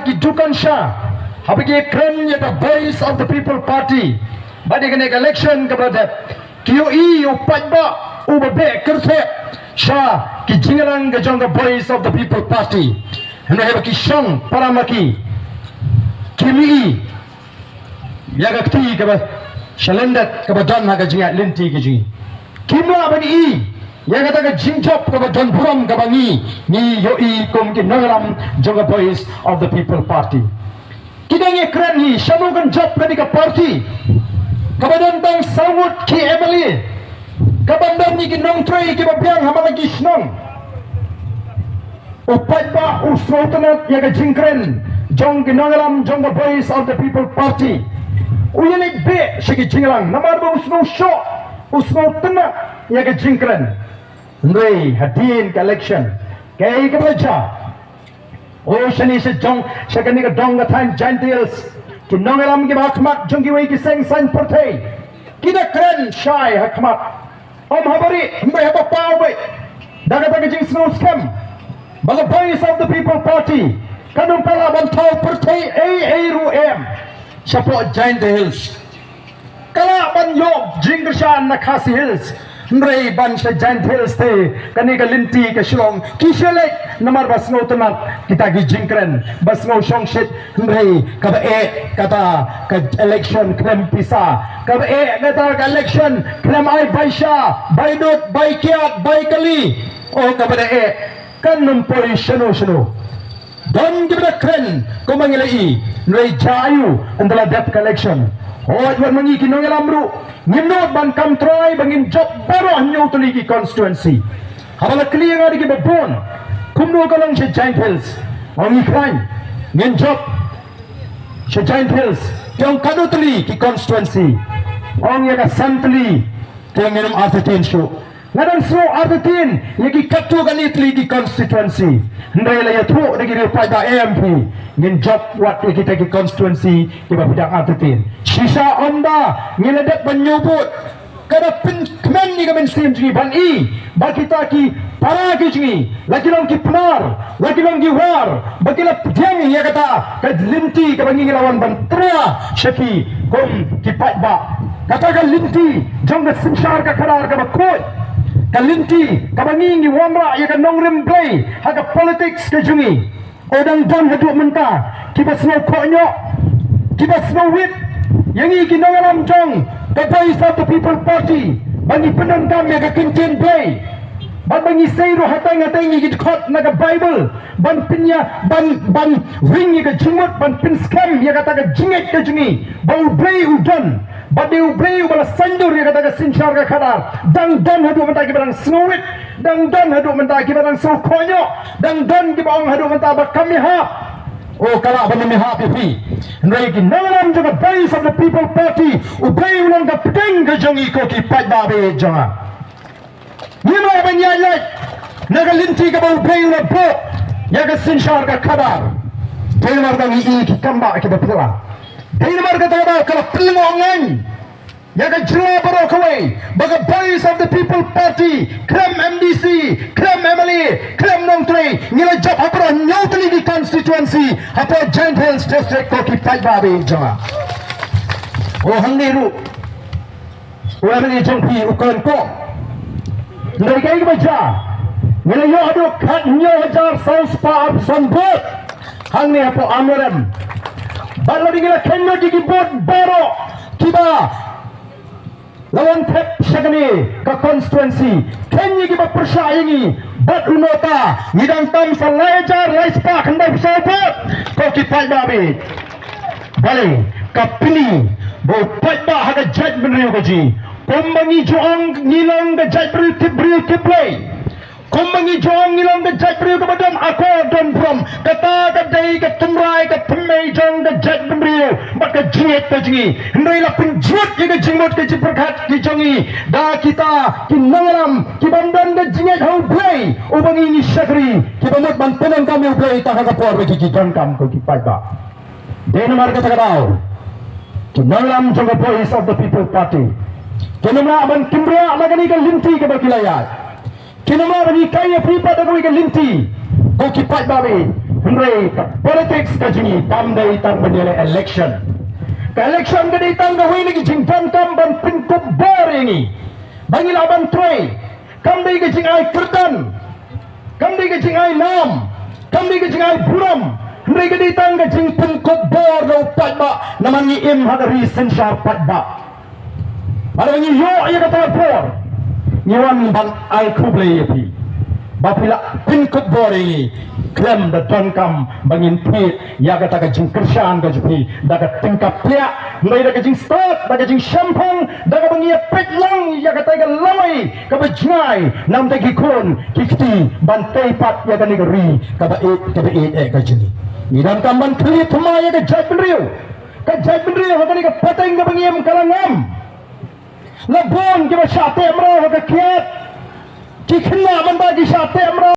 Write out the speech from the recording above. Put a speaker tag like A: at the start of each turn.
A: ki dukan sha habagi kren ya the voice of the people party badi kene election kepada QE upat ba ubabe kerse sha ki jingalang ga jong the voice of the people party hena heba ki shong paramaki kimi ya ga ti ke ba shalendat ke ba don ha ga jinga linti ke ji kimla bani i ya kata ke jingjop ke ba don buram ke bangi ni yo i kum ki nagalam jong the voice of the people party kidang ye kran hi shamugan job ke ka party kabadan bang sawut ki emily kabadan ni ki nong trei ki ba biang hamala ki snong upat ba usrotanat ya ga jingkren jong ki nagalam jong the voice of the people party uyelik be shiki jinglang namar ba usno sho usno tana ya ga jingkren ndrei hadin collection kai ka bacha o shani se jong shakani ka dong ka than gentiles ki nongalam ki bakmat jong ki wei ki seng san portei kida kren shai hakmat om habari mbai haba pau bai daga daga jing snow scam bala voice of the people party kanum pala ban thau portei ei ru em support gentiles kala ban yob jing shan na khasi hills nrei ban sa gentiles te kani ka linti ka shilong kishele namar basno tamat kita gi jingkren basno shong shit nrei ka ba kata ka election klem pisa ka ba kata ka election klem ai baisha baidot baikiat baikali o ka ba kan numpoi shano don gibra kren ko mangilai nrei jayu andala debt collection oh wan mangi kinong lamru nimno ban kam try bangin job baru hanyo tuligi constituency habala clear ngadi ki babon kumno kalang se giant hills ongi crime ngin job se giant hills yang kadu tuli ki constituency ong ya ka santli tengenum artetin show ngadan so artetin yaki katu kali tuli ki constituency ndai la yathu dagi re pada MP ngin job wat kita ki constituency ki ba bidang artetin sisa onda ngiledak menyebut kada pin kemen ni kemen sim ji ban i ba kita ki para ki ji lagi long ki penar lagi long ki war bakila diang ya kata ka linti ka bangi lawan ban tra shaki kom ki pat ba kata ka linti jong ka simshar ka khadar ka bakoi ka linti ka bangi ni wamra ya ka nongrem play ha ka politics ka jungi odang don hadu menta ki basno konyo ki basno wit yang ini kinangalam jong the voice of the people party bagi penonton yang kekincin play bagi sayro hatang-hatang yang kot naga bible ban pinya ban ring yang jingmut ban pin scam yang kata ke jinget ke jingi bau play udon bade play bala sandur yang kata ke sinchar ke khadar dang don hadu mentaki barang snowit dang don hadu mentaki barang sokonyo dang don ki bang hadu mentaba kami ha oh kala ban mi ha pi nrai ki nangalam jaga voice of the people party ubay ulang ka pedeng ka jongi ko ki pat ba be jonga ni ma ban ya lai nagalinti ka ba ubay ulang po ya ka sinshar ka khadar dei mar ka ni ki kamba ki ba pula dei mar ka ta kala pilngongan ya ka jro baro kawai baga voice of the people party krem MDC krem MLA krem nongtrei ngila job apro nyotli di constituency apo giant hills district ko ki pai babe jama o hangiru o amni jongpi ukon ko ndai kai ki bacha ngila yo adu khat nyo hajar south pa sonbot hangni apo amoram balo ngila kenno di bot baro kiba lawan pep shagani ka constituency kenyi ki persaingi bat unota ngidang tam salajar laispa khandai sapot ko ki pai babe bale kapini bo pai ba haga judge benrio ko ji kombangi joang ngilang ga judge brio play kombangi joang ngilang ga judge brio ko badam ako don from kata ka dai ka tumrai ka pemai jong ga judge benrio maka jiet ka jingi ndai la pinjut ye ga jingmot ke jiperkhat ki jongi da kita ki nangaram ki bandan ga jinget hau play ubangi ni shakri ki bamot ban penang kami play ta ka por ki don kam ko ki pai ba den mar ka ta dau ki nangaram jong ga voice of the people party kenama ban kimbra magani ka linti ka bakilayat kenama bani kaya pripat ka linti ko ki pai ba be Henry politics kajini pandai tang menjadi election. Ka election gadi tang gawi ni jing tam ban pintu boringi. Bangil aban tray. Kam dai ke jing ai kertan. Kam dai ke jing ai nam. Kam dai ke jing ai buram. Henry gadi tang ke jing pintu bor no padba namangi im hadari sensar padba. Ada ni yo ia kata bor. Nyawan ban ai kuble yapi. Bapila pintu boringi. Klem da tonkam bangin pit ya kata ka jing kersan ka jupi daga tingkap pia ngai daga jing start daga jing shampong daga bangi pit lang ya kata ka lamai ka bajngai nam ta gikon kifti bantai pat ya ka negeri ka ba ka jini ni dan kamban kli thuma ya ka jai benriu ha ka pateng ka bangi am kalangam labon ke ba syate amra ha ka kiat kikna man ba di syate amra